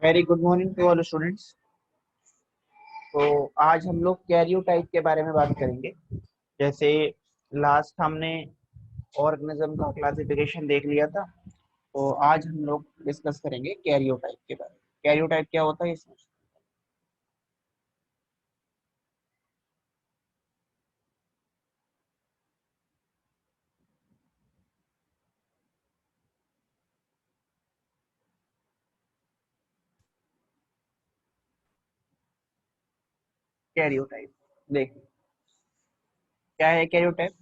Very good morning to all students. तो आज हम लोग कैरियोटाइप के बारे में बात करेंगे। जैसे लास्ट हमने ऑर्गेनिज्म का क्लासिफिकेशन देख लिया था, तो आज हम लोग डिस्कस करेंगे कैरियोटाइप के बारे में। कैरियोटाइप क्या होता है इसमें? कैरियोटाइप देखिए, क्या है कैरियोटाइप?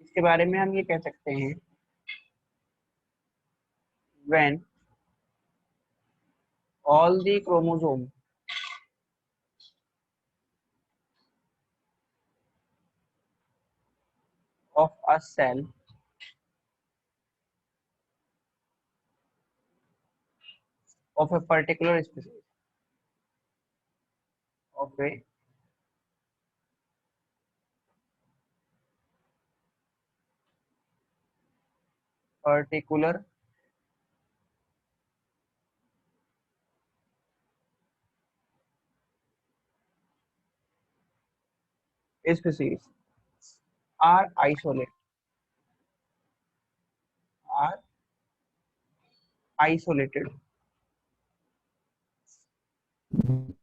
इसके बारे में हम ये कह सकते हैं, when all the chromosome of a cell of a particular species of a particular species are are isolated.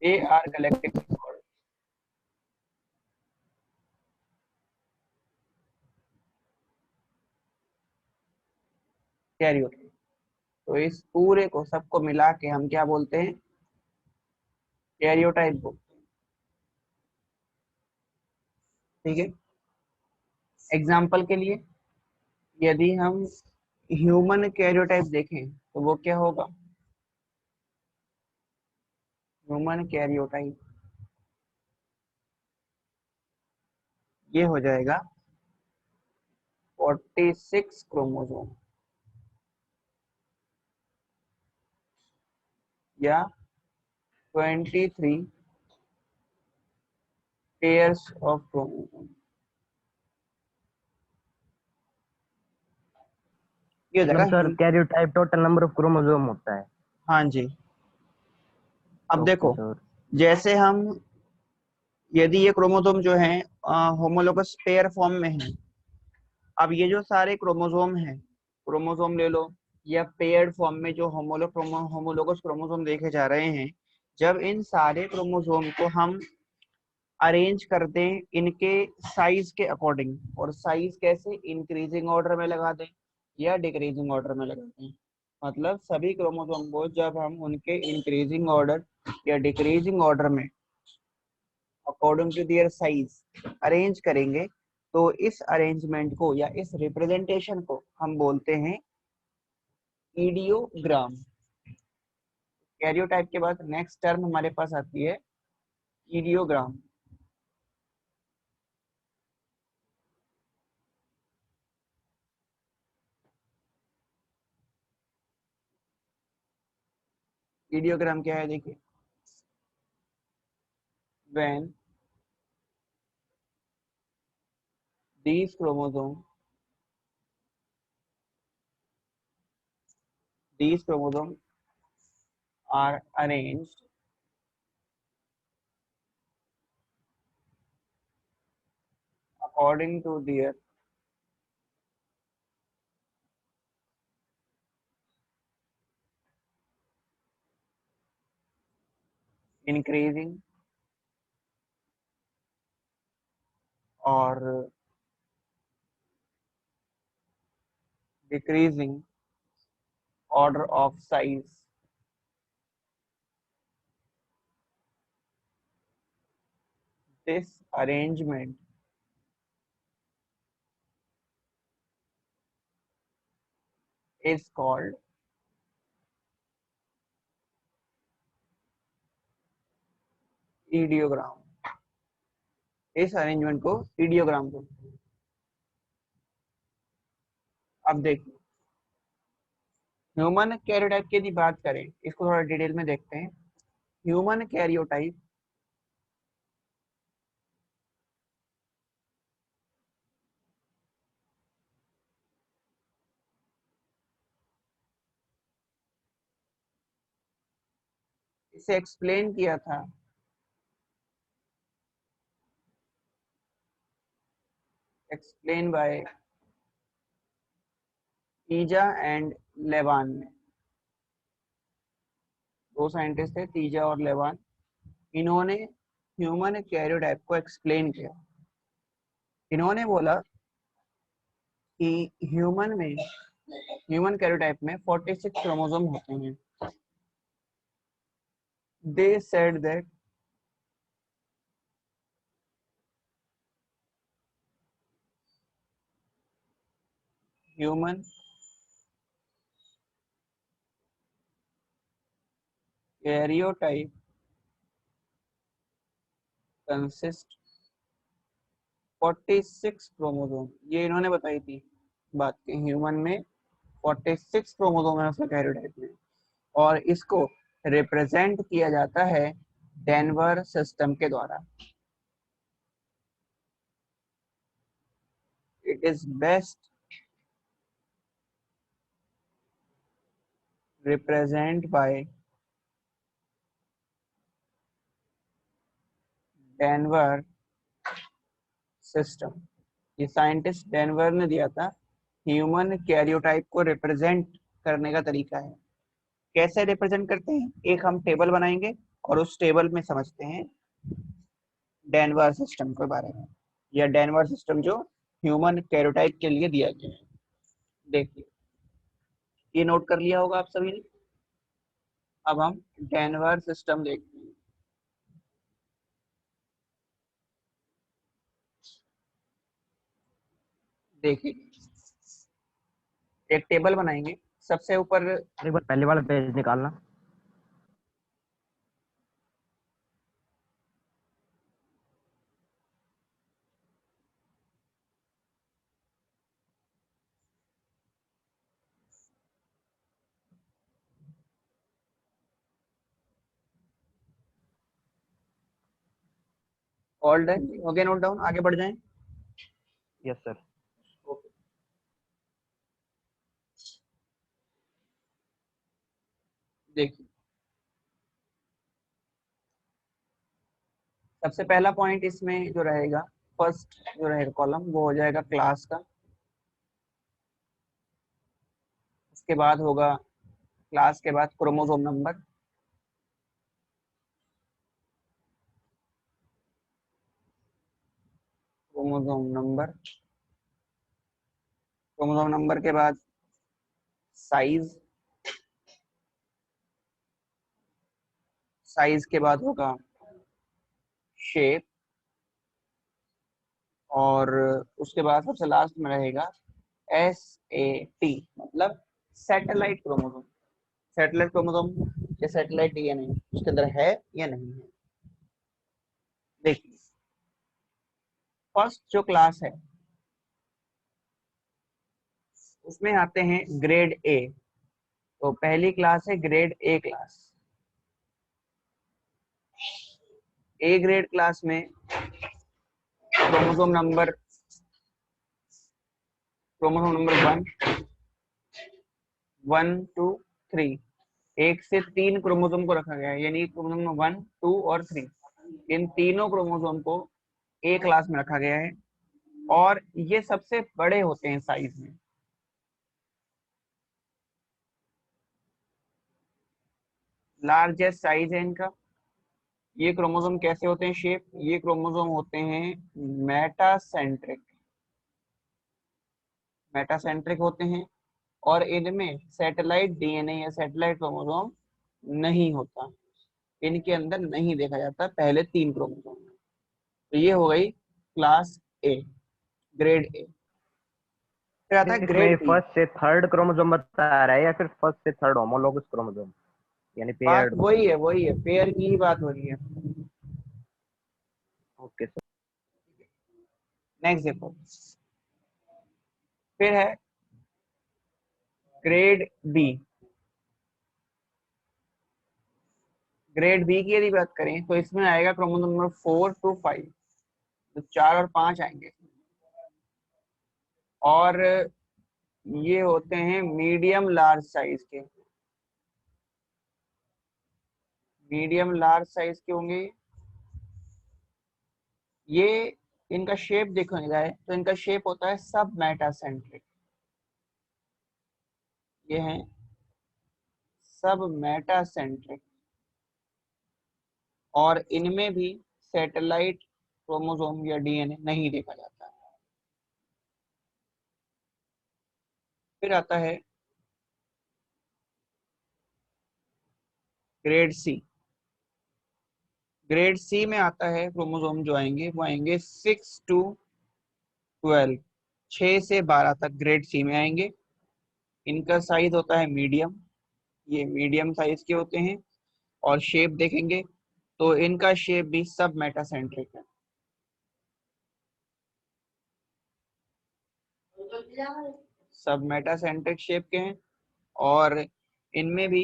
They are collectively called karyotype. तो इस पूरे को सबको मिला के हम क्या बोलते हैं? कैरियोटाइप बोलते हैं। ठीक है, एग्जाम्पल के लिए यदि हम ह्यूमन कैरियोटाइप देखें तो वो क्या होगा? ह्यूमन कैरियोटाइप ये हो जाएगा 46 क्रोमोसोम या 23 पेयर्स ऑफ क्रोमोसोम। ये हो जाएगा मतलब sir karyotype total number of chromosome होता है। हाँ जी। अब ओके देखो, सर। जैसे हम यदि ये क्रोमोसोम जो है होमोलोगस पेयर फॉर्म में है, अब ये जो सारे क्रोमोसोम हैं, क्रोमोसोम ले लो या पेयर्ड फॉर्म में जो होमोलोगस क्रोमोसोम देखे जा रहे हैं, जब इन सारे क्रोमोसोम को हम अरेंज कर दें इनके साइज के अकॉर्डिंग, और साइज कैसे, इंक्रीजिंग ऑर्डर में लगा दें या डिक्रीजिंग ऑर्डर में लगा दें, मतलब सभी क्रोमोसोम को जब हम उनके इंक्रीजिंग ऑर्डर या डिक्रीजिंग ऑर्डर में according to their size arrange करेंगे, तो इस अरेंजमेंट को या इस रिप्रेजेंटेशन को हम बोलते हैं ईडियोग्राम। कैरियोटाइप के बाद नेक्स्ट टर्म हमारे पास आती है ईडियोग्राम। ईडियोग्राम क्या है देखिए, when these chromosomes are arranged according to their increasing or decreasing order of size, this arrangement is called ईडियोग्राम। इस अरेंजमेंट को ईडियोग्राम बोलते हैं। अब देखिए, ह्यूमन कैरियोटाइप की यदि बात करें, इसको थोड़ा डिटेल में देखते हैं। ह्यूमन कैरियोटाइप इसे एक्सप्लेन किया था। एक्सप्लेन बाय तीजा एंड लेवान ने। दो साइंटिस्ट थे, तीजा और लेवान। इन्होंने ह्यूमन कैरियोटाइप को एक्सप्लेन किया। इन्होंने बोला कि ह्यूमन कैरियोटाइप में 46 क्रोमोसोम होते हैं। They said that human karyotype consist 46 chromosome. ये इन्होंने बताई थी बात कि ह्यूमन में 46 क्रोमोसोम है उसका कैरियोटाइप में, और इसको रिप्रेजेंट किया जाता है डेनवर सिस्टम के द्वारा। It is best represent by Denver system. ये साइंटिस्ट डेनवर ने दिया था। ह्यूमन कैरियोटाइप को रिप्रेजेंट करने का तरीका है। कैसे रिप्रेजेंट करते हैं, एक हम टेबल बनाएंगे और उस टेबल में समझते हैं डेनवर सिस्टम के बारे में, या डेनवर सिस्टम जो ह्यूमन कैरियोटाइप के लिए दिया गया है। देखिए, ये नोट कर लिया होगा आप सभी ने। अब हम डेनवर सिस्टम देखते हैं। देखिए, एक टेबल बनाएंगे, सबसे ऊपर एक बार पहले वाला पेज निकालना। ऑल डन हो गया, नोट डाउन, आगे बढ़ जाएं। Yes sir. देखिए, सबसे पहला पॉइंट इसमें जो रहेगा, फर्स्ट जो रहेगा कॉलम, वो हो जाएगा क्लास का। उसके बाद होगा क्लास के बाद chromosome number. Chromosome number, chromosome number के बाद साइज, साइज के बाद होगा शेप, और उसके बाद सबसे लास्ट में रहेगा SAT, मतलब सैटेलाइट क्रोमोसोम। सैटेलाइट क्रोमोसोम या सैटेलाइट डीएनए उसके अंदर है या नहीं है। देखिए, फर्स्ट जो क्लास है उसमें आते हैं ग्रेड ए। तो पहली क्लास है grade A class. A grade class में क्रोमोसोम नंबर 1, 2, 3, एक से 3 क्रोमोसोम को रखा गया है, यानी क्रोमोसोम 1, 2 और 3, इन तीनों क्रोमोसोम को ए क्लास में रखा गया है, और ये सबसे बड़े होते हैं साइज में। लार्जेस्ट साइज है इनका। ये क्रोमोसोम कैसे होते हैं शेप, ये क्रोमोसोम होते हैं मेटासेंट्रिक। मेटासेंट्रिक होते हैं, और इनमें सैटेलाइट डीएनए या सैटेलाइट क्रोमोसोम नहीं होता, इनके अंदर नहीं देखा जाता पहले 3 क्रोमोसोम। तो ये हो गई क्लास ए, ग्रेड ए। फिर आता है इसमें ग्रेड बी। फर्स्ट से थर्ड क्रोमोसोम बता रहा है या फिर फर्स्ट से थर्ड होमोलॉगस क्रोमोसोम, यानी बात पेयर्ड। वही है, पेयर की ही बात हो रही है। Okay sir. नेक्स्ट देखो, फिर है ग्रेड बी। ग्रेड बी की यदि बात करें तो इसमें आएगा क्रोमोसोम नंबर 4 to 5, तो 4 और 5 आएंगे। और ये होते हैं मीडियम लार्ज साइज के। मीडियम लार्ज साइज के होंगे। ये इनका शेप देखा जाए तो इनका शेप होता है सब मेटासेंट्रिक। ये है सब मेटासेंट्रिक, और इनमें भी सैटेलाइट क्रोमोसोम या डीएनए नहीं देखा जाता है। फिर आता है ग्रेड सी। ग्रेड सी में आता है क्रोमोसोम जो आएंगे वो आएंगे 6 to 12, 6 से 12 तक ग्रेड सी में आएंगे। इनका साइज होता है मीडियम, ये मीडियम साइज के होते हैं। और शेप देखेंगे तो इनका शेप भी सब मेटासेंट्रिक है। सब मेटासेंट्रिक शेप के हैं, और इनमें भी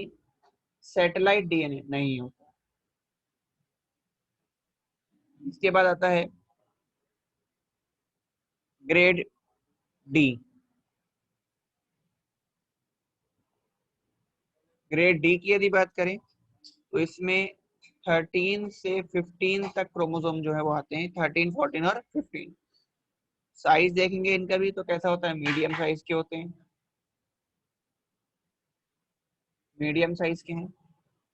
सैटेलाइट डीएनए नहीं होता। इसके बाद आता है ग्रेड डी। ग्रेड डी की यदि बात करें तो इसमें 13 से 15 तक क्रोमोसोम जो है वो आते हैं, 13, 14 और 15। साइज देखेंगे इनका भी तो कैसा होता है, मीडियम साइज के होते हैं, मीडियम साइज के हैं।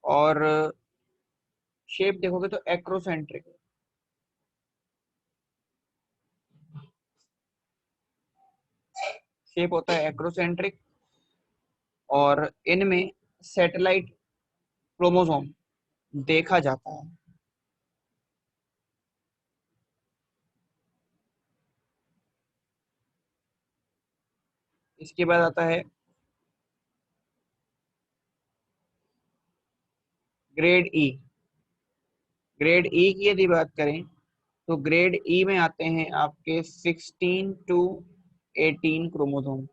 और शेप देखोगे तो एक्रोसेंट्रिक, शेप होता है एक्रोसेंट्रिक। और इनमें सैटेलाइट क्रोमोसोम देखा जाता है। इसके बाद आता है ग्रेड ई। ग्रेड ई की यदि बात करें तो ग्रेड ई में आते हैं आपके 16 to 18 क्रोमोसोम,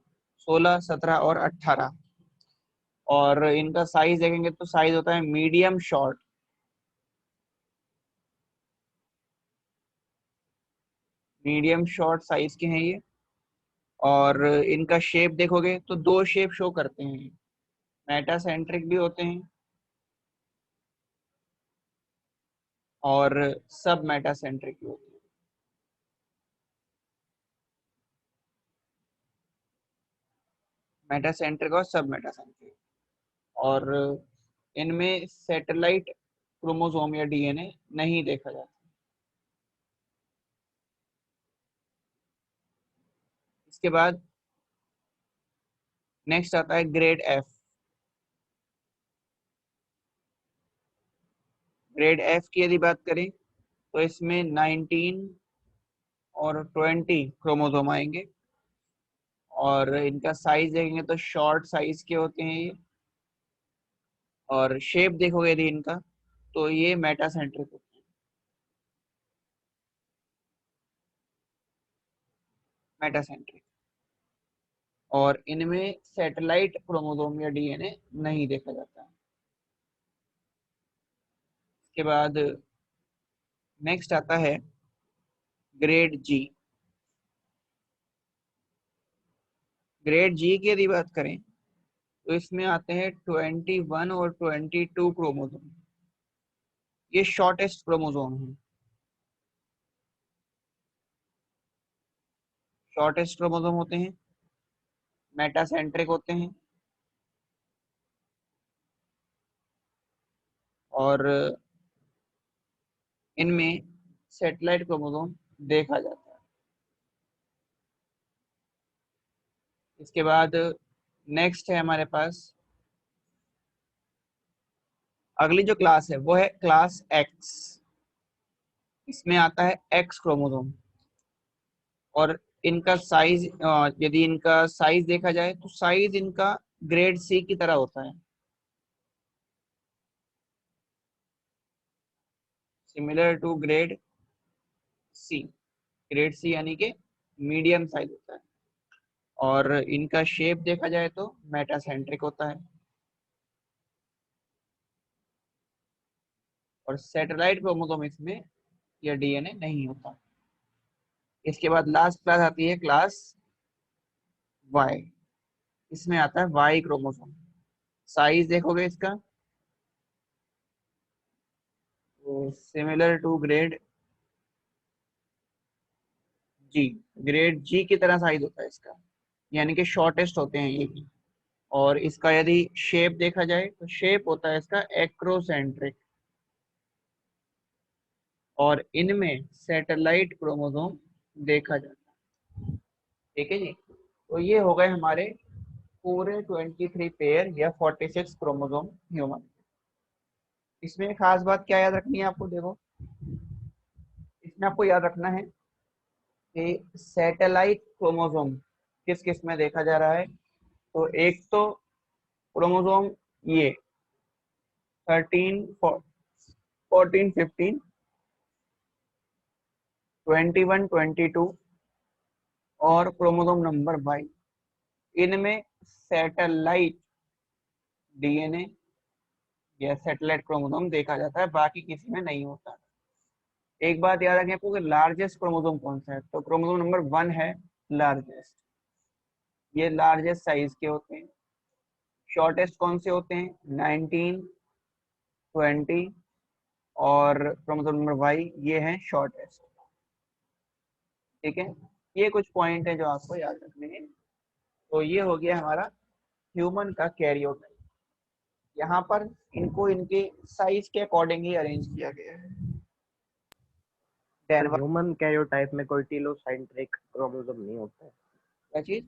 16, 17 और 18। और इनका साइज देखेंगे तो साइज होता है medium short, medium short size के हैं ये। और इनका शेप देखोगे तो दो शेप शो करते हैं, मेटासेंट्रिक भी होते हैं और सब मेटासेंट्रिक भी होते हैं। मेटासेंट्रिक और सब मेटासेंट्रिक। और इनमें सैटेलाइट क्रोमोसोम या डीएनए नहीं देखा जाता। इसके बाद नेक्स्ट आता है ग्रेड एफ। ग्रेड एफ की यदि बात करें तो इसमें 19 और 20 क्रोमोसोम आएंगे। और इनका साइज देखेंगे तो शॉर्ट साइज के होते हैं ये। और शेप देखोगे यदि इनका तो ये मेटासेंट्रिक होते हैं, मेटासेंट्रिक। और इनमें सैटेलाइट क्रोमोसोम या डीएनए नहीं देखा जाता। इसके बाद नेक्स्ट आता है ग्रेड जी। ग्रेड जी की यदि बात करें तो इसमें आते हैं 21 और 22 क्रोमोसोम। ये शॉर्टेस्ट क्रोमोसोम है, शॉर्टेस्ट क्रोमोसोम होते हैं, मेटासेंट्रिक होते हैं। और इनमें सैटेलाइट क्रोमोसोम देखा जाता है। इसके बाद नेक्स्ट है हमारे पास अगली जो क्लास है वो है क्लास एक्स। इसमें आता है एक्स क्रोमोसोम। और इनका साइज यदि इनका साइज देखा जाए तो साइज इनका ग्रेड सी की तरह होता है, similar to grade C. Grade C यानी कि मीडियम साइज होता है। और इनका शेप देखा जाए तो मेटासेंट्रिक होता है। और सैटेलाइट क्रोमोसोम इसमें या डीएनए नहीं होता। इसके बाद लास्ट क्लास आती है क्लास वाई। इसमें आता है वाई क्रोमोसोम। साइज देखोगे इसका तो similar to grade G, grade G की तरह साइज होता है इसका, यानी कि शॉर्टेस्ट होते हैं ये भी। और इसका यदि शेप देखा जाए तो शेप होता है इसका एक्रोसेंट्रिक, और इनमें सैटेलाइट क्रोमोसोम देखा जाता है। ठीक है जी, तो ये हो गए हमारे पूरे 23 पेयर या 46 क्रोमोसोम ह्यूमन। इसमें एक खास बात क्या याद रखनी है आपको, देखो इसमें आपको याद रखना है कि सैटेलाइट क्रोमोसोम किस किस में देखा जा रहा है। तो एक तो क्रोमोसोम ये 13, 14, 15, 21, 22 और क्रोमोसोम नंबर 22, इनमें सैटेलाइट डीएनए या सैटेलाइट क्रोमोसोम देखा जाता है, बाकी किसी में नहीं होता। एक बात याद रखें आपको कि लार्जेस्ट क्रोमोसोम कौन सा है, तो क्रोमोसोम नंबर 1 है लार्जेस्ट, ये लार्जेस्ट साइज के होते हैं। शॉर्टेस्ट कौन से होते हैं, 19, 20 और क्रोमोसोम नंबर वाई, ये है शॉर्टेस्ट। ठीक है, ये कुछ पॉइंट है जो आपको याद रखने हैं। तो ये हो गया हमारा ह्यूमन का कैरियोटाइप। यहाँ पर इनको इनके साइज के अकॉर्डिंग ही अरेंज किया गया है। सर डेनवर ह्यूमन कैरियोटाइप में कोई टीलोसेंट्रिक क्रोमोसोम नहीं होता है। क्या चीज,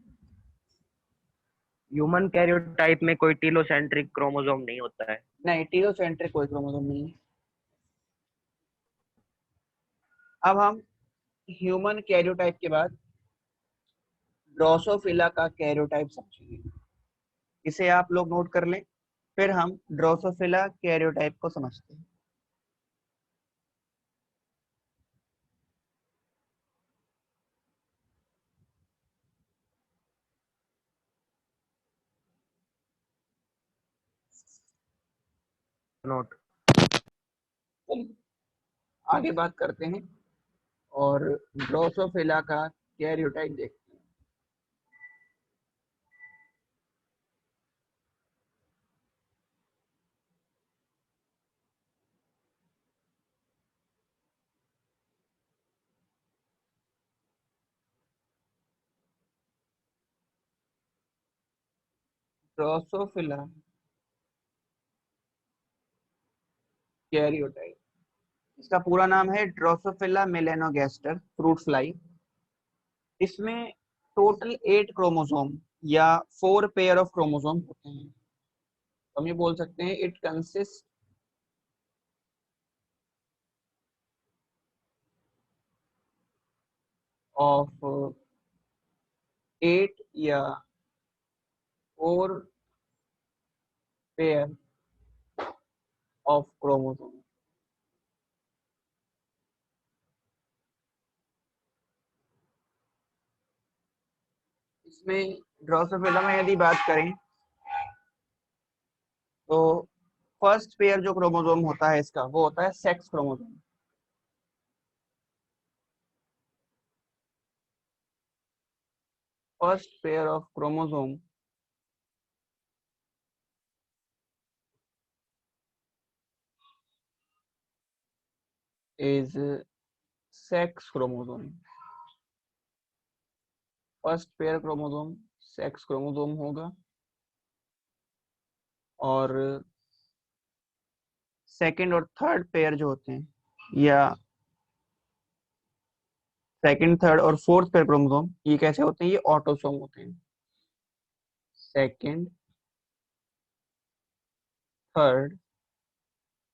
ह्यूमन कैरियोटाइप में कोई टीलोसेंट्रिक क्रोमोसोम नहीं होता है। नहीं टीलोसेंट्रिक कोई क्रोमोसोम नहीं है। अब हम ह्यूमन कैरियोटाइप के बाद ड्रोसोफिला का कैरियोटाइप समझेंगे, इसे आप लोग नोट कर लें, फिर हम ड्रोसोफिला कैरियोटाइप को समझते हैं। नोट। चलिए आगे बात करते हैं और ड्रोसोफिला का कैरियोटाइप देखते हैं। ड्रोसोफिला कैरियोटाइप, इसका पूरा नाम है ड्रोसोफिला मेलेनोगास्टर फ्रूट फ्लाई। इसमें टोटल 8 क्रोमोसोम या 4 पेयर ऑफ क्रोमोसोम होते हैं। तो हम ये बोल सकते हैं इट कंसिस्ट ऑफ 8 या 4 पेयर ऑफ क्रोमोसोम। इसमें ड्रोसोफिला में यदि बात करें तो फर्स्ट पेयर जो क्रोमोसोम होता है इसका, वो होता है sex chromosome. First pair of chromosome is sex chromosome. First pair chromosome sex chromosome होगा, और सेकंड और थर्ड पेयर जो होते हैं, या सेकंड, थर्ड और फोर्थ पेयर क्रोमोसोम, ये कैसे होते हैं, ये ऑटोसोम होते हैं। Second, third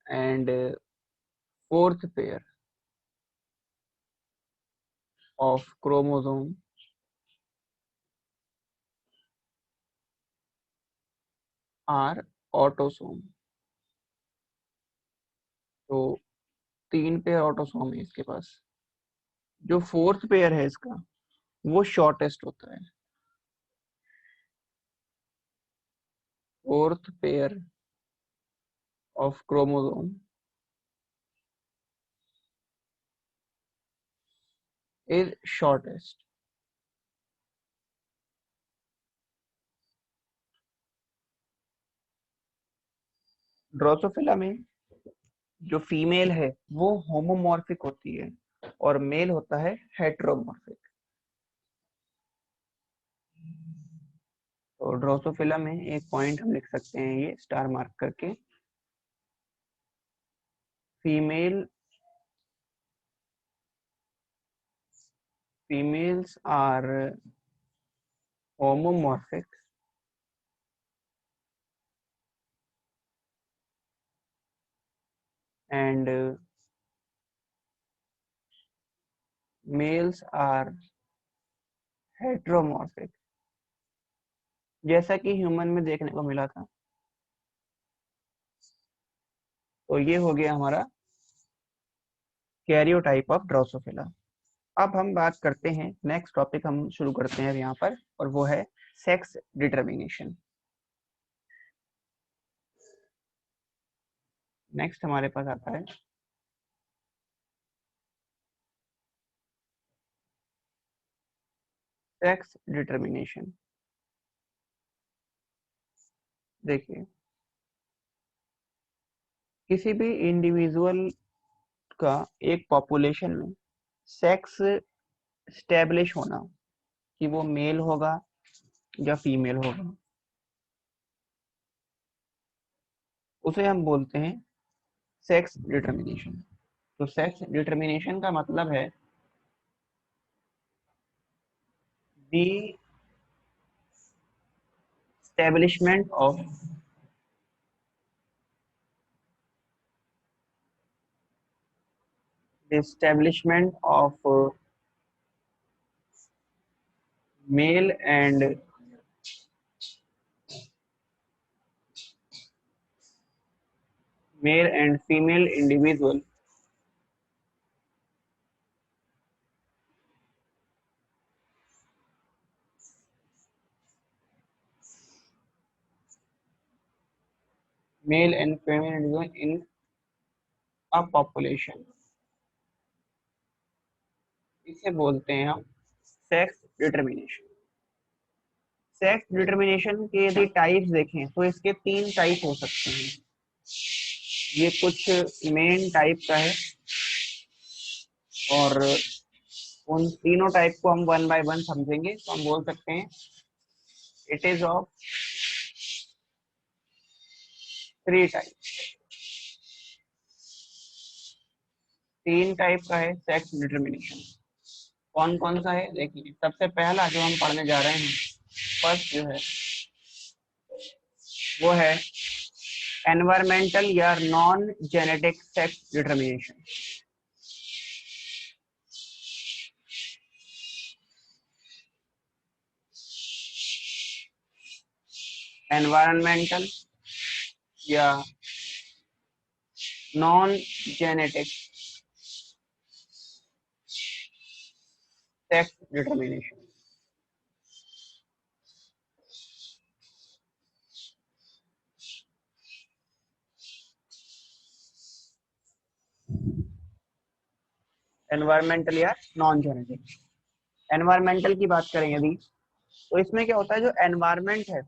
and fourth pair of chromosome are autosome. तो 3 पेयर ऑटोसोम है इसके पास। जो फोर्थ पेयर है इसका, वो शॉर्टेस्ट होता है। Fourth pair of chromosome is shortest. Drosophila में जो फीमेल है वो होमोमॉर्फिक होती है और मेल होता है हेटेरोमॉर्फिक। तो ड्रोसोफिला में एक पॉइंट हम लिख सकते हैं ये स्टार मार्क करके, female females are homomorphic and males are heteromorphic, जैसा कि ह्यूमन में देखने को मिला था। तो ये हो गया हमारा कैरियोटाइप ऑफ ड्रोसोफिला। अब हम बात करते हैं, नेक्स्ट टॉपिक हम शुरू करते हैं यहाँ पर, और वो है सेक्स डिटर्मिनेशन। नेक्स्ट हमारे पास आता है सेक्स डिटर्मिनेशन। देखिए, किसी भी इंडिविजुअल का एक पॉपुलेशन में सेक्स स्टैब्लिश होना कि वो मेल होगा या फीमेल होगा, उसे हम बोलते हैं सेक्स डिटर्मिनेशन। तो सेक्स डिटर्मिनेशन का मतलब है the establishment of male and female individual male and female individual in a population, इसे बोलते हैं हम सेक्स डिटर्मिनेशन। सेक्स डिटर्मिनेशन के यदि टाइप्स देखें तो इसके 3 टाइप हो सकते हैं। ये कुछ मेन टाइप का है और उन तीनों टाइप को हम वन बाय वन समझेंगे। तो हम बोल सकते हैं it is of 3 type. 3 type का है सेक्स डिटर्मिनेशन। कौन कौन सा है देखिए, सबसे पहला जो हम पढ़ने जा रहे हैं, फर्स्ट जो है वो है एनवायरमेंटल या non genetic sex determination. Environmental या non genetic sex determination. Environmental या नॉन जेनेटिक। एनवायरमेंटल की बात करें यदि, तो इसमें क्या होता है, जो एनवायरमेंट है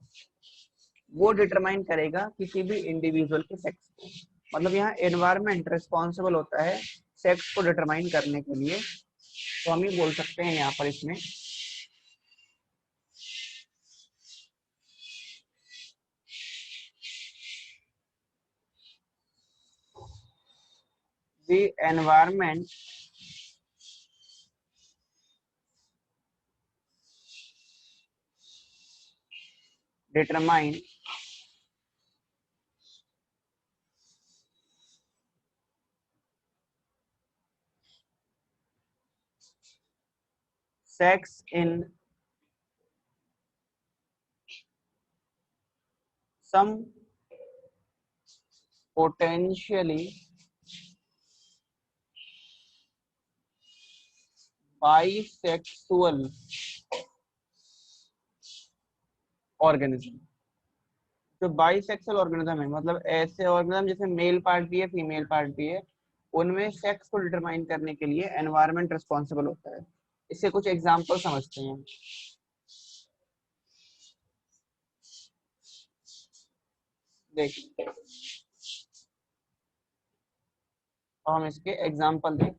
वो डिटरमाइन करेगा किसी भी इंडिविजुअल के सेक्स को। मतलब यहाँ एनवायरमेंट रिस्पॉन्सिबल होता है सेक्स को डिटरमाइन करने के लिए। तो हम ये बोल सकते हैं यहाँ पर इसमें the environment determine sex in some potentially bisexual organism। जो बाइसेक्सुअल ऑर्गेनिज्म है, मतलब ऐसे ऑर्गेनिज्म जिसमें मेल पार्ट भी है फीमेल पार्ट भी है, उनमें सेक्स को डिटरमाइन करने के लिए एनवायरनमेंट रिस्पॉन्सिबल होता है। इससे कुछ एग्जांपल समझते हैं। देखिए, तो हम इसके एग्जाम्पल देखें।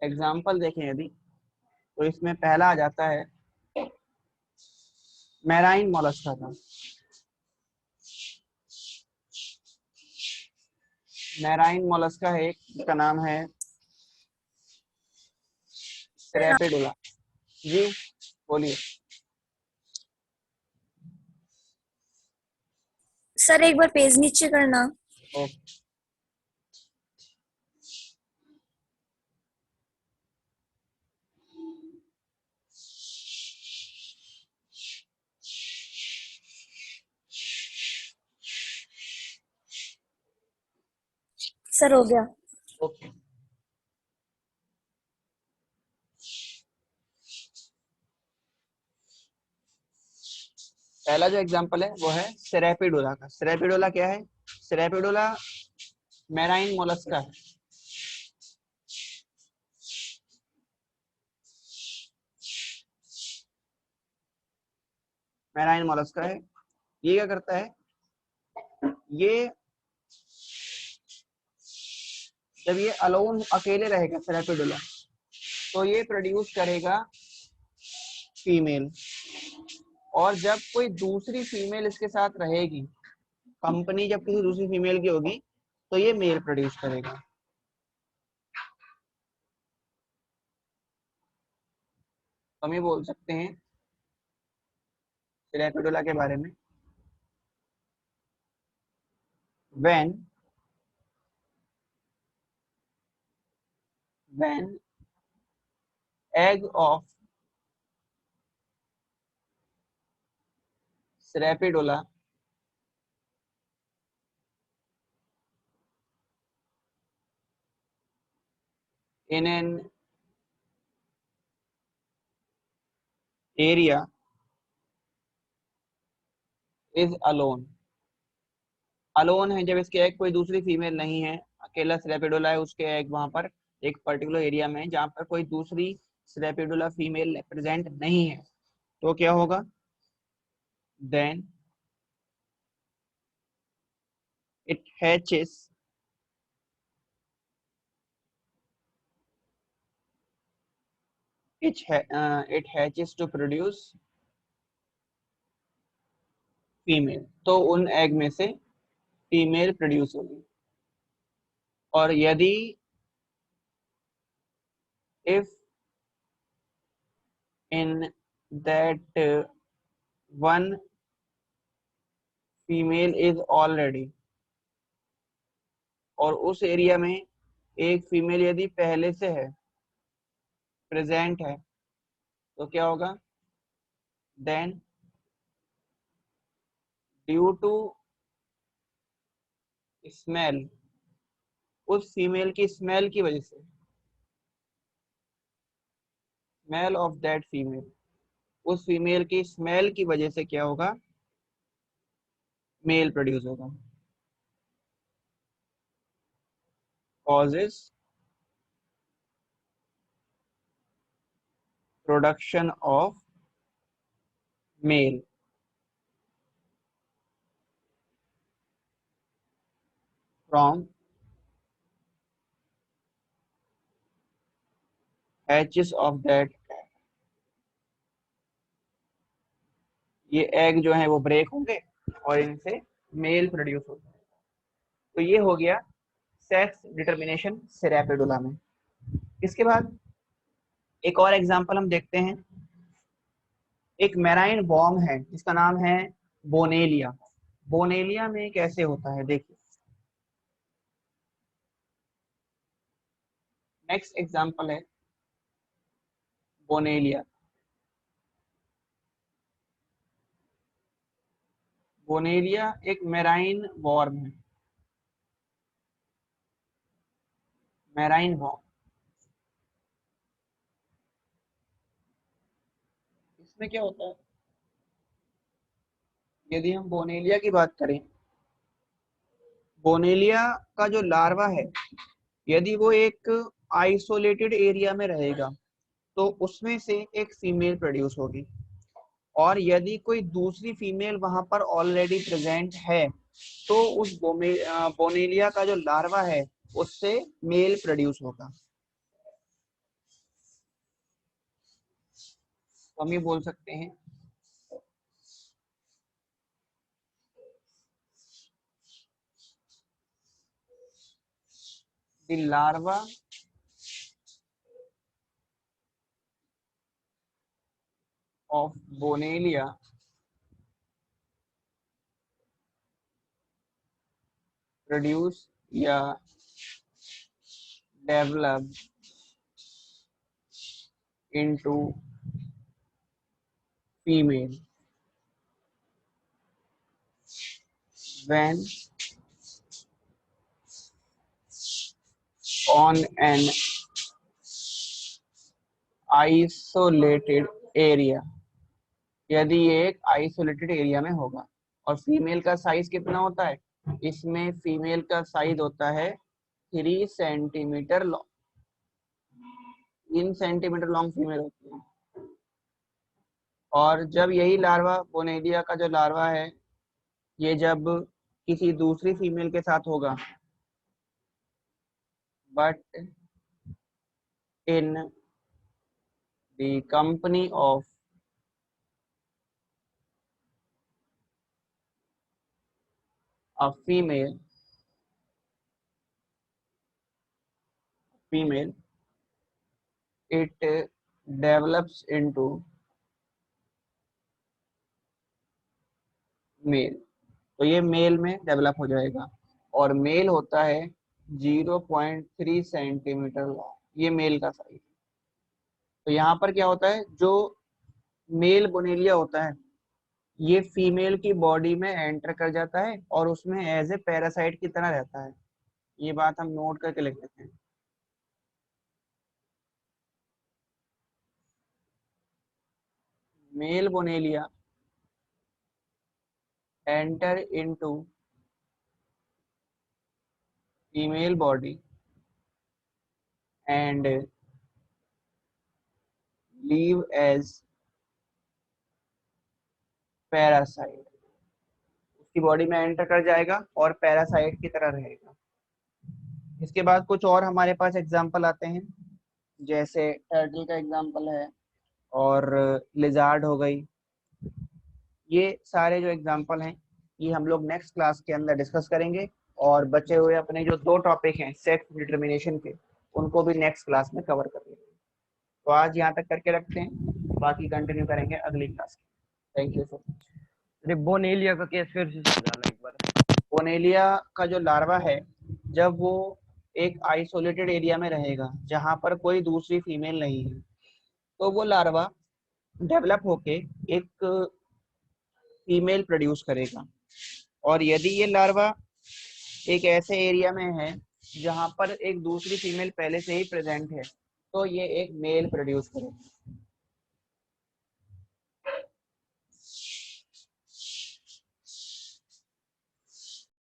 एग्जाम्पल देखें यदि, तो इसमें पहला आ जाता है मैराइन मोलस्का का। मैराइन मोलस्का है एक, इसका नाम है रैपिडुला। जी बोलिए। सर एक बार पेज नीचे करना। ओके। सर हो गया। ओके। पहला जो एग्जांपल है वो है सेरेपिडोला का। सेरेपिडोला क्या है? सेरेपिडोला मैराइन मोलस्का है। मैराइन मोलस्का है। ये क्या करता है? ये जब ये अलोन अकेले रहेगा सेरेपिडोला, तो ये प्रोड्यूस करेगा फीमेल, और जब कोई दूसरी फीमेल इसके साथ रहेगी, कंपनी जब किसी दूसरी फीमेल की होगी, तो ये मेल प्रोड्यूस करेगा। हम ये बोल सकते हैं सेरेपिडोला के बारे में, when egg of Serapidola in an area is alone। Alone है जब इसके एग कोई दूसरी फीमेल नहीं है, अकेला सेरेपिडोला है, उसके एग वहां पर एक पर्टिकुलर एरिया में जहां पर कोई दूसरी सेरेपिडोला फीमेल प्रेजेंट नहीं है, तो क्या होगा? Then it hatches it hatches to produce female. तो उन एग में से फीमेल प्रोड्यूस होगी। और यदि if in that one female is already, और उस एरिया में एक फीमेल यदि पहले से है, प्रेजेंट है, तो क्या होगा? देन ड्यू टू स्मेल, उस फीमेल की स्मेल की वजह से, स्मेल ऑफ दैट फीमेल, उस फीमेल की स्मेल की वजह से क्या होगा? मेल प्रोड्यूस होगा। Causes production of male from hatches of that, ये एग जो है वो ब्रेक होंगे और इनसे मेल प्रोड्यूस होगा। तो ये हो गया सेक्स डिटर्मिनेशन सेरेपिडोला में। इसके बाद एक और एग्जांपल हम देखते हैं। एक मैराइन वॉर्म है जिसका नाम है बोनेलिया। बोनेलिया में कैसे होता है देखिए। नेक्स्ट एग्जांपल है बोनेलिया। बोनेलिया एक मैराइन वॉर्म है। मैराइन वॉर्म, इसमें क्या होता है? यदि हम बोनेलिया की बात करें, बोनेलिया का जो लार्वा है, यदि वो एक आइसोलेटेड एरिया में रहेगा, तो उसमें से एक फीमेल प्रोड्यूस होगी। और यदि कोई दूसरी फीमेल वहां पर ऑलरेडी प्रेजेंट है तो उस बोनेलिया का जो लार्वा है उससे मेल प्रोड्यूस होगा। तो हम ये बोल सकते हैं the larva of Bonellia produce या develop into female when on an isolated area, यदि ये एक आइसोलेटेड एरिया में होगा। और फीमेल का साइज कितना होता है, इसमें फीमेल का साइज होता है 3 centimetre long, 3 centimetre long female होती है। और जब यही लार्वा बोनेलिया का जो लार्वा है ये जब किसी दूसरी फीमेल के साथ होगा, but in the company of a female it develops into male, तो ये मेल में डेवलप हो जाएगा। और मेल होता है 0.3 सेंटीमीटर लॉन्ग, ये मेल का साइज। तो यहाँ पर क्या होता है, जो मेल बोनेलिया होता है ये फीमेल की बॉडी में एंटर कर जाता है और उसमें एज ए पैरासाइट की तरह रहता है। ये बात हम नोट करके लिख देते हैं। Male Bonellia enter into female body and leave as parasite, उसकी बॉडी में एंटर कर जाएगा और पैरासाइट की तरह रहेगा। इसके बाद कुछ और हमारे पास एग्जाम्पल आते हैं, जैसे टर्टल का एग्जाम्पल है और लिजार्ड हो गई। ये सारे जो एग्जाम्पल हैं ये हम लोग नेक्स्ट क्लास के अंदर डिस्कस करेंगे, और बचे हुए अपने जो 2 टॉपिक हैं सेक्स डिटर्मिनेशन के उनको भी नेक्स्ट क्लास में कवर कर लेंगे। तो आज यहाँ तक करके रखते हैं, बाकी कंटिन्यू करेंगे अगली क्लास में। Thank you so much. Bonellia का केस फिर से समझाना एक बार। बोनेलिया का जो लार्वा है जब वो एक आइसोलेटेड एरिया में रहेगा जहां पर कोई दूसरी फीमेल नहीं है, तो वो लार्वा डेवलप होके एक फीमेल प्रोड्यूस करेगा। और यदि ये लार्वा एक ऐसे एरिया में है जहां पर एक दूसरी फीमेल पहले से ही प्रेजेंट है तो ये एक मेल प्रोड्यूस करेगा।